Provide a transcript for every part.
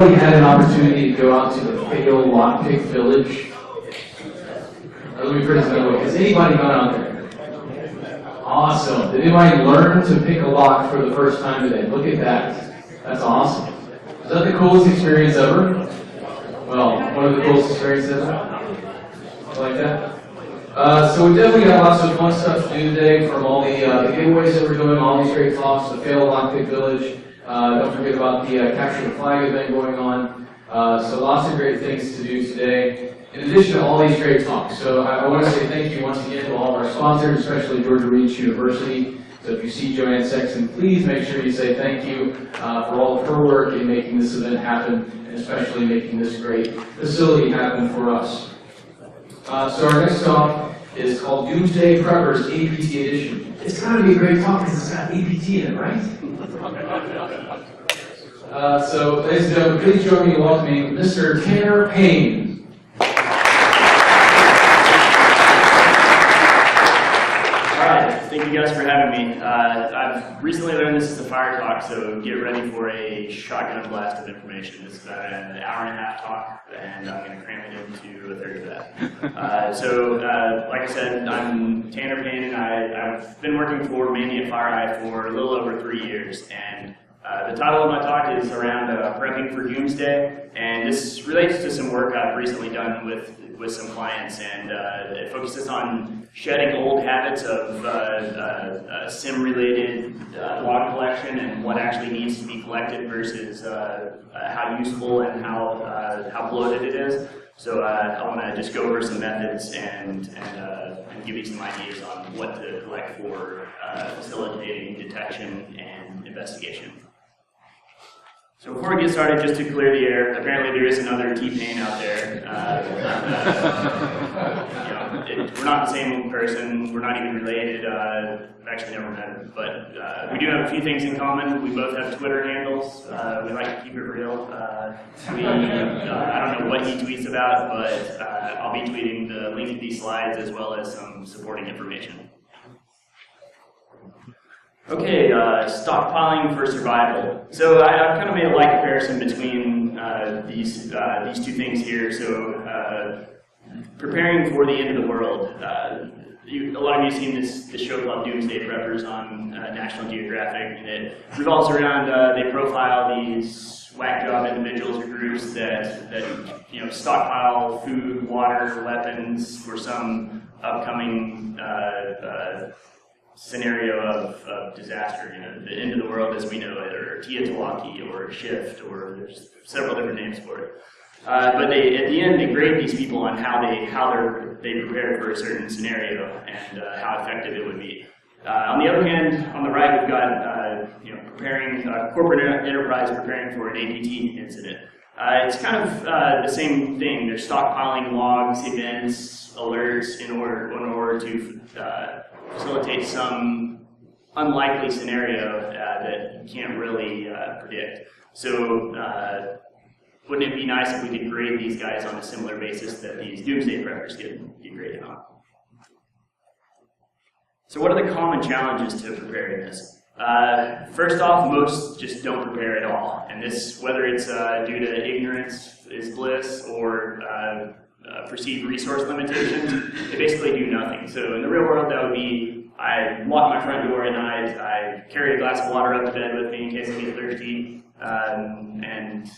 We had an opportunity to go out to the fatal lockpick village. Let me put it that way. Has anybody gone out there? Awesome. Did anybody learn to pick a lock for the first time today? Look at that. That's awesome. Is that the coolest experience ever? Well, one of the coolest experiences ever. Like that? So we definitely got lots of fun stuff to do today, from all the giveaways that we're doing, all these great talks, the fatal lockpick village. Don't forget about the Capture the Flag event going on. So lots of great things to do today, in addition to all these great talks. So I want to say thank you once again to all of our sponsors, especially Georgia Regis University. So if you see Joanne Sexton, please make sure you say thank you for all of her work in making this event happen, and especially making this great facility happen for us. So our next talk is called Doomsday Preppers APT Edition. It's got to be a great talk because it's got APT in it, right? So, ladies and gentlemen, please join me in welcoming Mr. Tanner Payne. Alright, thank you guys for having me. I've recently learned this is a fire talk, so get ready for a shotgun blast of information. This is about an hour-and-a-half talk, and I'm going to cram it into a third of that. Like I said, I'm Tanner Payne, and I've been working for Mandy at FireEye for a little over 3 years, and the title of my talk is around prepping for Doomsday, and this relates to some work I've recently done with some clients, and it focuses on shedding old habits of sim-related log collection and what actually needs to be collected versus how useful and how bloated it is. So I want to just go over some methods and give you some ideas on what to collect for facilitating detection and investigation. So before we get started, just to clear the air, apparently there is another T-Payne out there. We're not the same person, we're not even related, I've actually never met, but we do have a few things in common. We both have Twitter handles, we like to keep it real. I don't know what he tweets about, but I'll be tweeting the link to these slides as well as some supporting information. Okay, stockpiling for survival. So I've kind of made a light comparison between these two things here. So preparing for the end of the world. A lot of you have seen this show called Doomsday Preppers on National Geographic, and it revolves around they profile these whack job individuals or groups that stockpile food, water, weapons for some upcoming scenario of disaster, the end of the world as we know it, or Teotihuacan, or Shift, or there's several different names for it. But at the end, they grade these people on how they prepared for a certain scenario and how effective it would be. On the other hand, on the right, we've got preparing corporate enterprise preparing for an APT incident. It's kind of the same thing. They're stockpiling logs, events, alerts in order to facilitate some unlikely scenario that you can't really predict. So wouldn't it be nice if we could grade these guys on a similar basis that these Doomsday Preppers get graded on? So what are the common challenges to preparing this? First off, most just don't prepare at all. And this, whether it's due to ignorance is bliss or perceived resource limitations, they basically do nothing. So in the real world, that would be, I lock my front door at night, I carry a glass of water up to bed with me in case I get thirsty, and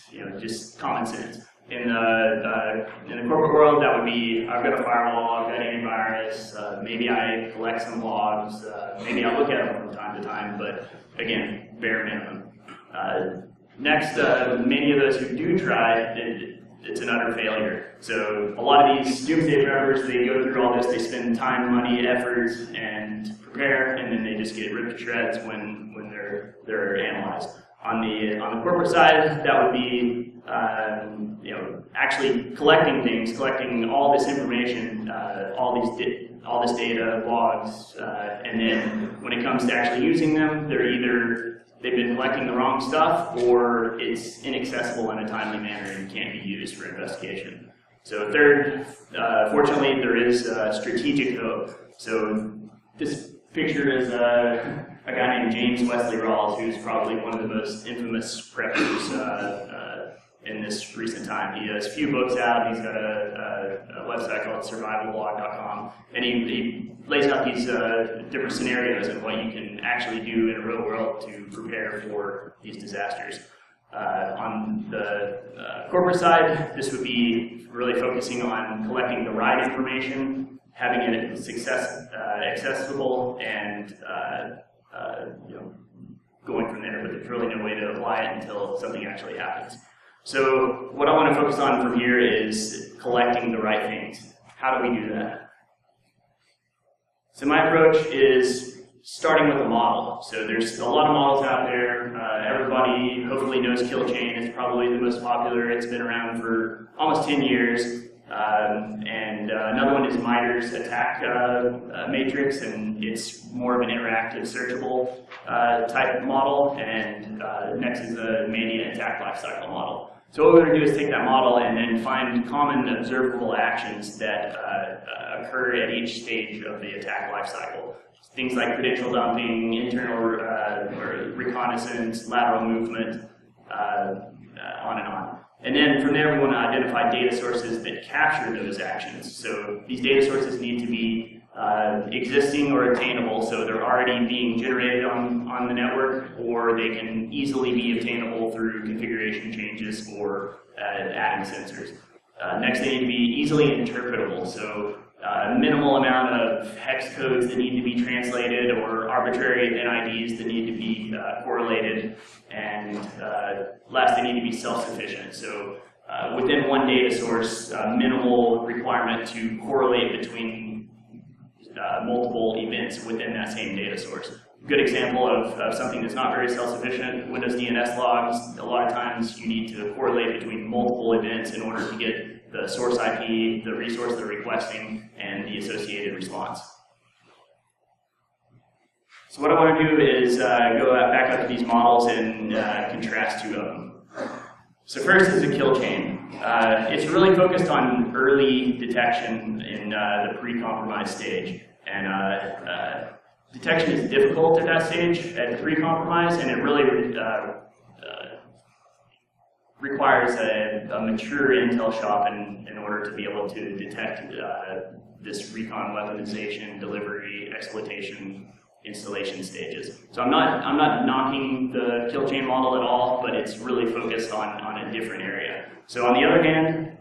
just common sense. In the corporate world, that would be, I've got a firewall, I've got antivirus, maybe I collect some logs, maybe I look at them from time to time, but again, bare minimum. Next, many of those who do try, it's an utter failure. So a lot of these Doomsday Preppers, they go through all this, they spend time, money, effort, and prepare, and then they just get ripped to shreds when they're analyzed. On the corporate side, that would be actually collecting things, collecting all this information, all this data, logs, and then when it comes to actually using them, they've been collecting the wrong stuff, or it's inaccessible in a timely manner and can't be used for investigation. So third, fortunately, there is strategic hope. So this picture is a guy named James Wesley Rawls, who's probably one of the most infamous preppers in this recent time. He has a few books out. He's got a website called survivalblog.com, and he lays out these different scenarios of what you can actually do in a real world to prepare for these disasters. On the corporate side, this would be really focusing on collecting the right information, having it accessible, and going from there, but there's really no way to apply it until something actually happens. So what I want to focus on from here is collecting the right things. How do we do that? So my approach is starting with a model. So there's a lot of models out there. Everybody hopefully knows Kill Chain. It's probably the most popular. It's been around for almost 10 years. And another one is MITRE's attack matrix, and it's more of an interactive, searchable type model. And next is the Mania attack lifecycle model. So what we're going to do is take that model and then find common observable actions that occur at each stage of the attack lifecycle. Things like credential dumping, internal or reconnaissance, lateral movement, on and on. And then from there, we want to identify data sources that capture those actions. So these data sources need to be existing or obtainable, so they're already being generated on the network, or they can easily be obtainable through configuration changes or adding sensors. Next, they need to be easily interpretable, so minimal amount of hex codes that need to be translated or arbitrary NIDs that need to be correlated, and last, they need to be self-sufficient. So within one data source, minimal requirement to correlate between multiple events within that same data source. Good example of something that's not very self-sufficient, Windows DNS logs. A lot of times you need to correlate between multiple events in order to get the source IP, the resource they're requesting, and the associated response. So what I want to do is go back up to these models and contrast two of them. So first is the kill chain. It's really focused on early detection in the pre-compromise stage. And detection is difficult at that stage, at pre-compromise, and it really requires a mature intel shop in order to be able to detect this recon weaponization, delivery, exploitation, installation stages. So I'm not knocking the kill chain model at all, but it's really focused on a different area. So on the other hand,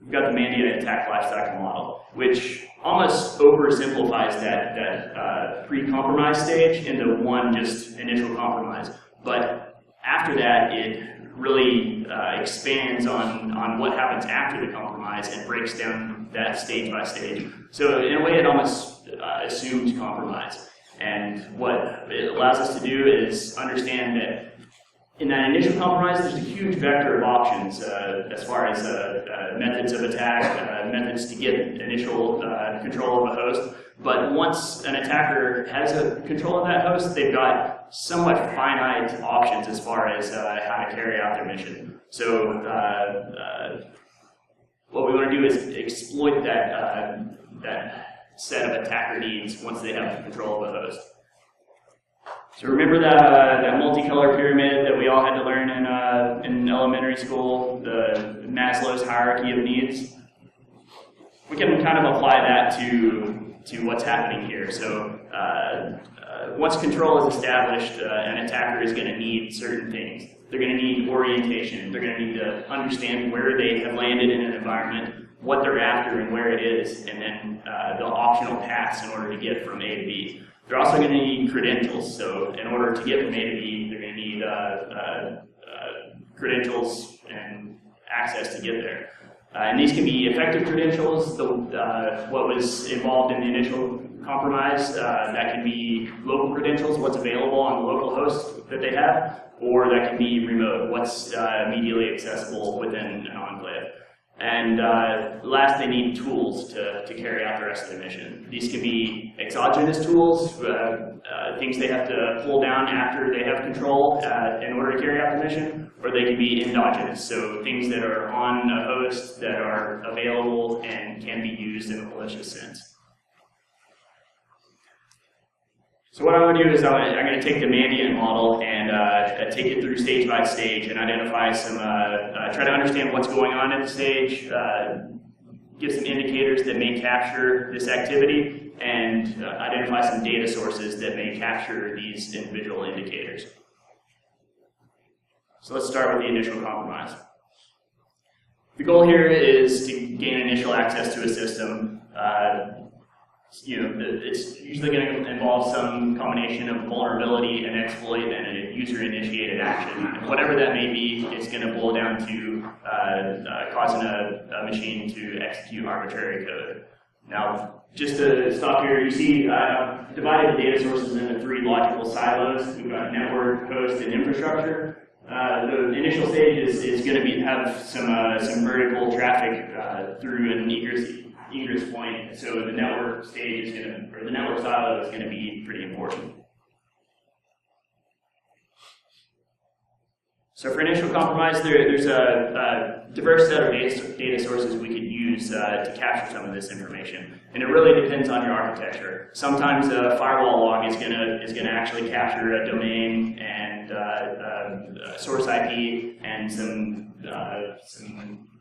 we've got the Mania attack lifecycle model, which almost oversimplifies that pre-compromise stage into one just initial compromise. But after that, it really expands on what happens after the compromise and breaks down that stage by stage. So in a way, it almost assumes compromise. And what it allows us to do is understand that in that initial compromise, there's a huge vector of options as far as methods of attack, methods to get initial control of a host. But once an attacker has a control of that host, they've got somewhat finite options as far as how to carry out their mission. So what we want to do is exploit that set of attacker needs once they have control of the host. So remember that multicolor pyramid that we all had to learn in elementary school, the Maslow's hierarchy of needs? We can kind of apply that to what's happening here. So once control is established, an attacker is going to need certain things. They're going to need orientation. They're going to need to understand where they have landed in an environment, what they're after and where it is, and then the optional paths in order to get from A to B. They're also going to need credentials. So in order to get from A to B, they're going to need credentials and access to get there. And these can be effective credentials, what was involved in the initial compromise. That can be local credentials, what's available on the local host that they have, or that can be remote, what's immediately accessible within an enclave. And last, they need tools to carry out the rest of the mission. These can be exogenous tools, things they have to pull down after they have control in order to carry out the mission, or they can be endogenous, so things that are on a host that are available and can be used in a malicious sense. So what I'm going to do is I'm going to take the Mandiant model and take it through stage by stage and identify some, try to understand what's going on at the stage, give some indicators that may capture this activity, and identify some data sources that may capture these individual indicators. So let's start with the initial compromise. The goal here is to gain initial access to a system. It's usually going to involve some combination of vulnerability, an exploit, and a user-initiated action. And whatever that may be, it's going to boil down to causing a machine to execute arbitrary code. Now, just to stop here, you see I've divided the data sources into 3 logical silos. We've got network, host, and infrastructure. The initial stage is going to have some vertical traffic through an egress point, so the network stage is going to, or the network silo is going to be pretty important. So for initial compromise, there's a diverse set of data sources we could use to capture some of this information, and it really depends on your architecture. Sometimes a firewall log is going to actually capture a domain and a source IP and some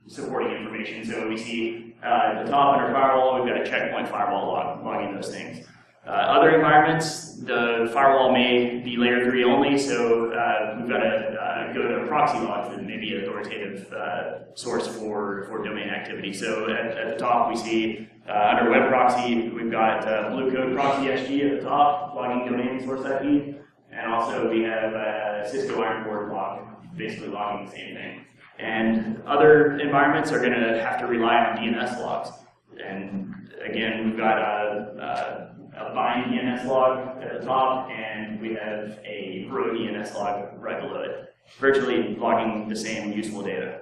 supporting information. So we see at the top under firewall, we've got a checkpoint firewall logging those things. Other environments, the firewall may be layer 3 only, so we've got to go to proxy logs that may be an authoritative source for domain activity. So at the top we see under web proxy, we've got blue code proxy SG at the top, logging domain source IP, and also we have Cisco Ironboard log, basically logging the same thing. And other environments are going to have to rely on DNS logs. And again, we've got a bind DNS log at the top, and we have a row DNS log right below it, virtually logging the same useful data.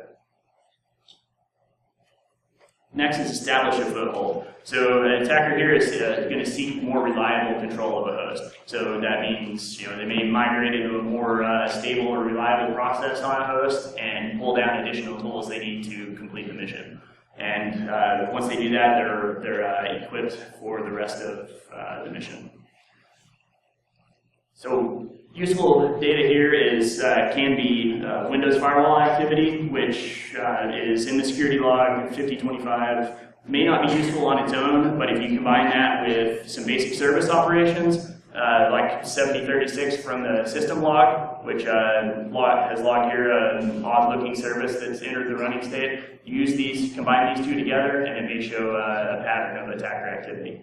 Next is establish a foothold. So an attacker here is going to seek more reliable control of a host. So that means they may migrate into a more stable or reliable process on a host and pull down additional tools they need to complete the mission. And once they do that, they're equipped for the rest of the mission. So useful data here can be Windows firewall activity, which is in the security log 5025. May not be useful on its own, but if you combine that with some basic service operations, like 7036 from the system log, which has logged here an odd-looking service that's entered the running state, use these, combine these two together, and it may show a pattern of attacker activity.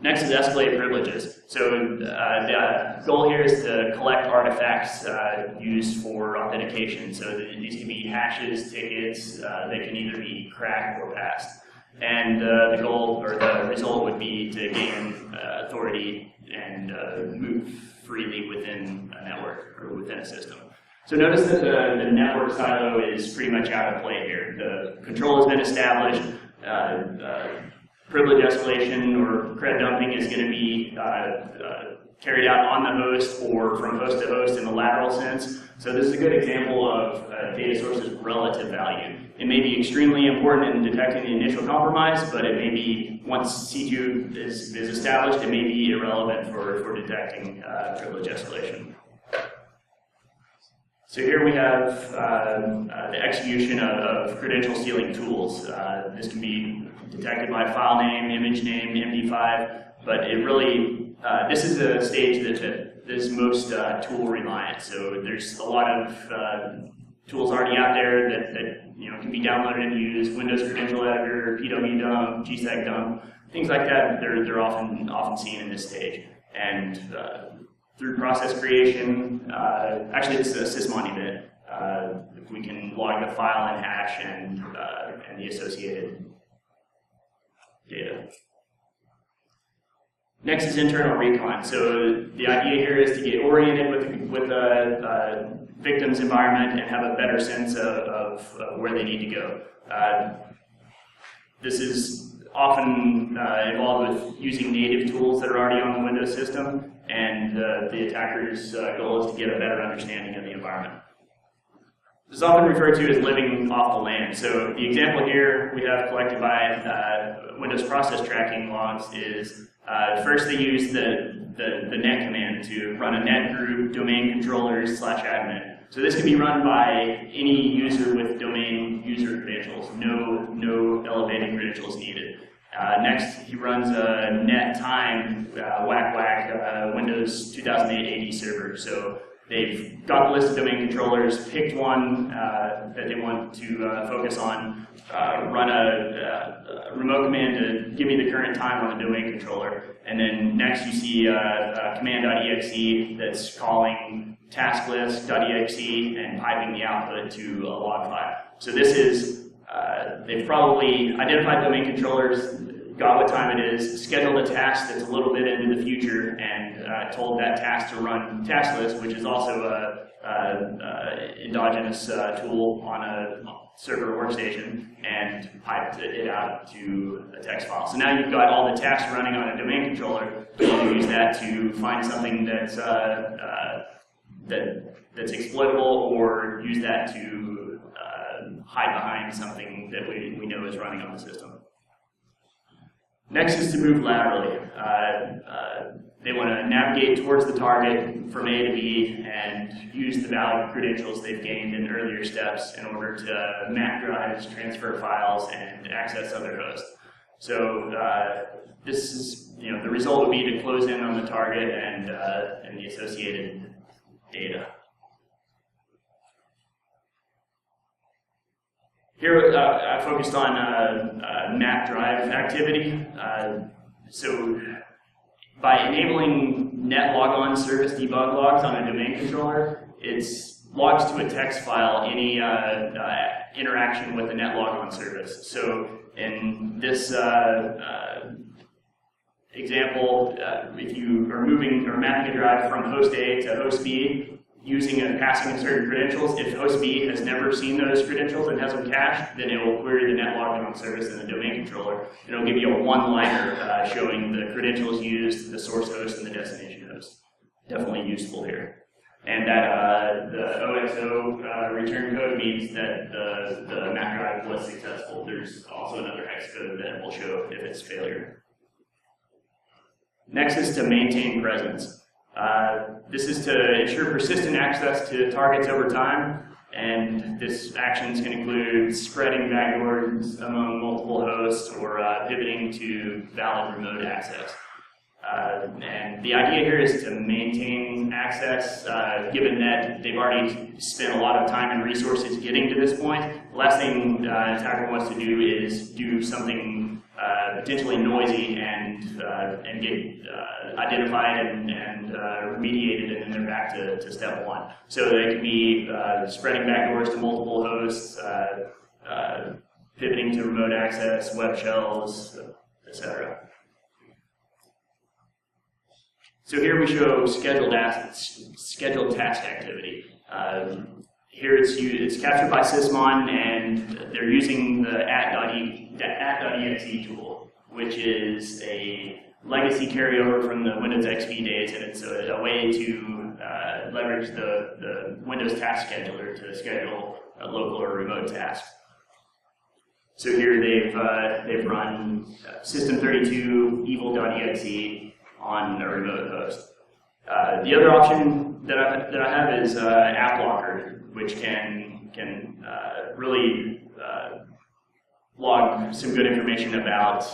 Next is escalate privileges. So the goal here is to collect artifacts used for authentication. So these can be hashes, tickets, they can either be cracked or passed. And the goal or the result would be to gain authority and move freely within a network or within a system. So notice that the network silo is pretty much out of play here. The control has been established. Privilege escalation or cred dumping is going to be carried out on the host or from host to host in the lateral sense. So this is a good example of data source's relative value. It may be extremely important in detecting the initial compromise, but it may be, once C2 is established, it may be irrelevant for detecting privilege escalation. So here we have the execution of credential stealing tools. This can be detected by file name, image name, MD5, but it really, this is a stage that is most tool reliant. So there's a lot of tools already out there that can be downloaded and used. Windows Credential Editor, PW dump, GSEC dump, things like that. They're often seen in this stage. And through process creation, actually this is a sysmon event. If we can log the file and hash and the associated data. Next is internal recon. So the idea here is to get oriented with the victim's environment and have a better sense of where they need to go. This is often involved with using native tools that are already on the Windows system, and the attacker's goal is to get a better understanding of the environment. This is often referred to as living off the land. So the example here we have collected by Windows process tracking logs is first they use the net command to run a net group domain controllers /admin. So this can be run by any user with domain user credentials, no elevated credentials needed. Next, he runs a net time Windows 2008 AD server. So they've got the list of domain controllers, picked one that they want to focus on, run a remote command to give me the current time on the domain controller, and then next you see command.exe that's calling task list.exe and piping the output to a log file. So this is, they've probably identified domain controllers, got what time it is, scheduled a task that's a little bit into the future, and told that task to run task list, which is also a endogenous tool on a server workstation, and piped it out to a text file. So now you've got all the tasks running on a domain controller, but you can use that to find something that's that's exploitable, or use that to hide behind something that we know is running on the system. Next is to move laterally. They want to navigate towards the target from A to B and use the valid credentials they've gained in earlier steps in order to map drives, transfer files, and access other hosts. So this is, the result would be to close in on the target and the associated data. Here I focused on map drive activity. So by enabling net logon service debug logs on a domain controller, it logs to a text file any interaction with the net logon service. So in this example, if you are moving or mapping a drive from host A to host B, using and passing in certain credentials, if host B has never seen those credentials and has them cached, then it will query the net logon service in the domain controller. And it'll give you a one-liner showing the credentials used, the source host, and the destination host. Definitely useful here. And that the OXO return code means that the map drive was successful. There's also another hex code that will show if it's failure. Next is to maintain presence. This is to ensure persistent access to targets over time, and this actions can include spreading backdoors among multiple hosts or pivoting to valid remote access. And the idea here is to maintain access, given that they've already spent a lot of time and resources getting to this point. The last thing an attacker wants to do is do something potentially noisy and get identified and remediated, and then they're back to step one. So they can be spreading backdoors to multiple hosts, pivoting to remote access, web shells, etc. So here we show scheduled task activity. Here it's captured by sysmon, and they're using the at.exe tool, which is a legacy carryover from the Windows XP days, and it's a way to leverage the Windows task scheduler to schedule a local or remote task. So here they've run system32 evil.exe on a remote host. The other option that I have is app blocker, which can really log some good information about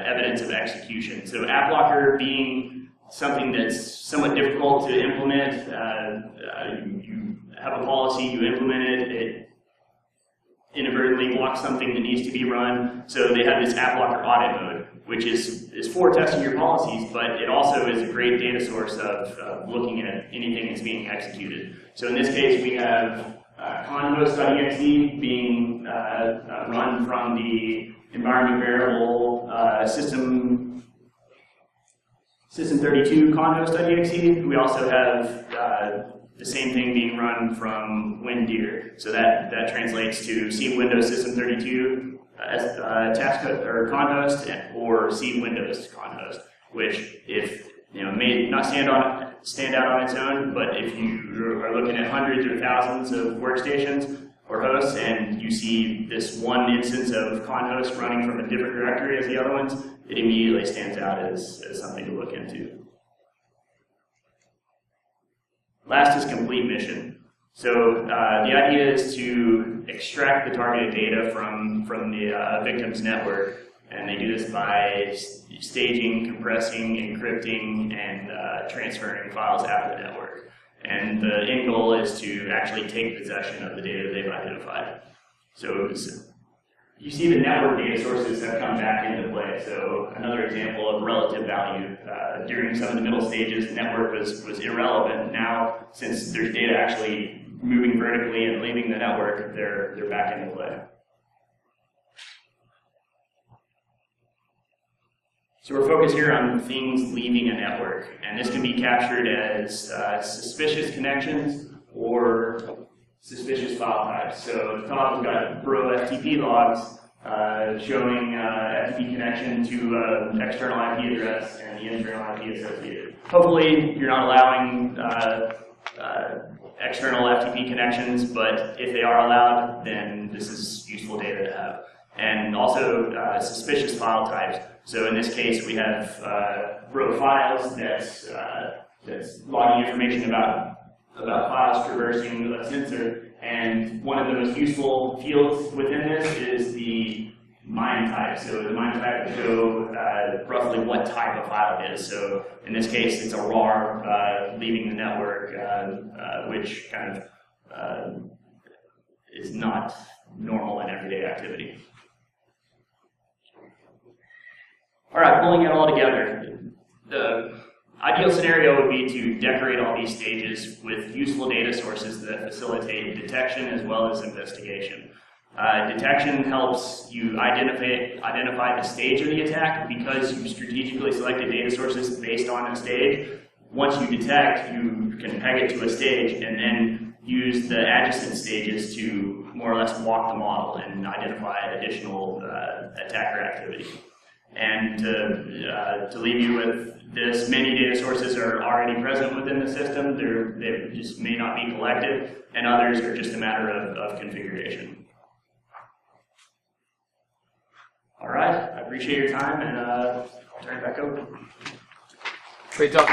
evidence of execution. So app blocker being something that's somewhat difficult to implement. You have a policy, you implement it, it inadvertently blocks something that needs to be run. So they have this app blocker audit mode, which is for testing your policies, but it also is a great data source of looking at anything that's being executed. So in this case, we have conhost.exe being run from the environment variable system32 conhost.exe. We also have the same thing being run from windir. So that translates to see Windows system32 as task or conhost, or see Windows conhost, which if may not stand out on its own, but if you are looking at hundreds or thousands of workstations, or hosts, and you see this one instance of con host running from a different directory as the other ones, it immediately stands out as something to look into. Last is complete mission. So the idea is to extract the targeted data from the victim's network, and they do this by staging, compressing, encrypting, and transferring files out of the network. And the end goal is to actually take possession of the data they've identified. So you see the network data sources have come back into play. So another example of relative value. During some of the middle stages, the network was irrelevant. Now, since there's data actually moving vertically and leaving the network, they're back into play. So we're focused here on things leaving a network, and this can be captured as suspicious connections or suspicious file types. So at the top we've got bro FTP logs showing FTP connection to an external IP address and the internal IP associated. Hopefully you're not allowing external FTP connections, but if they are allowed, then this is useful data to have. And also suspicious file types. So in this case, we have bro files that's logging information about files traversing a sensor. And one of the most useful fields within this is the MIME type. So the MIME type will show roughly what type of file it is. So in this case, it's a RAR leaving the network, which kind of is not normal in everyday activity. All right, pulling it all together. The ideal scenario would be to decorate all these stages with useful data sources that facilitate detection as well as investigation. Detection helps you identify the stage of the attack because you strategically selected data sources based on a stage. Once you detect, you can peg it to a stage and then use the adjacent stages to more or less walk the model and identify additional attacker activity. And to leave you with this, many data sources are already present within the system. They just may not be collected, and others are just a matter of configuration. All right, I appreciate your time, and I'll turn it back over. Great talk.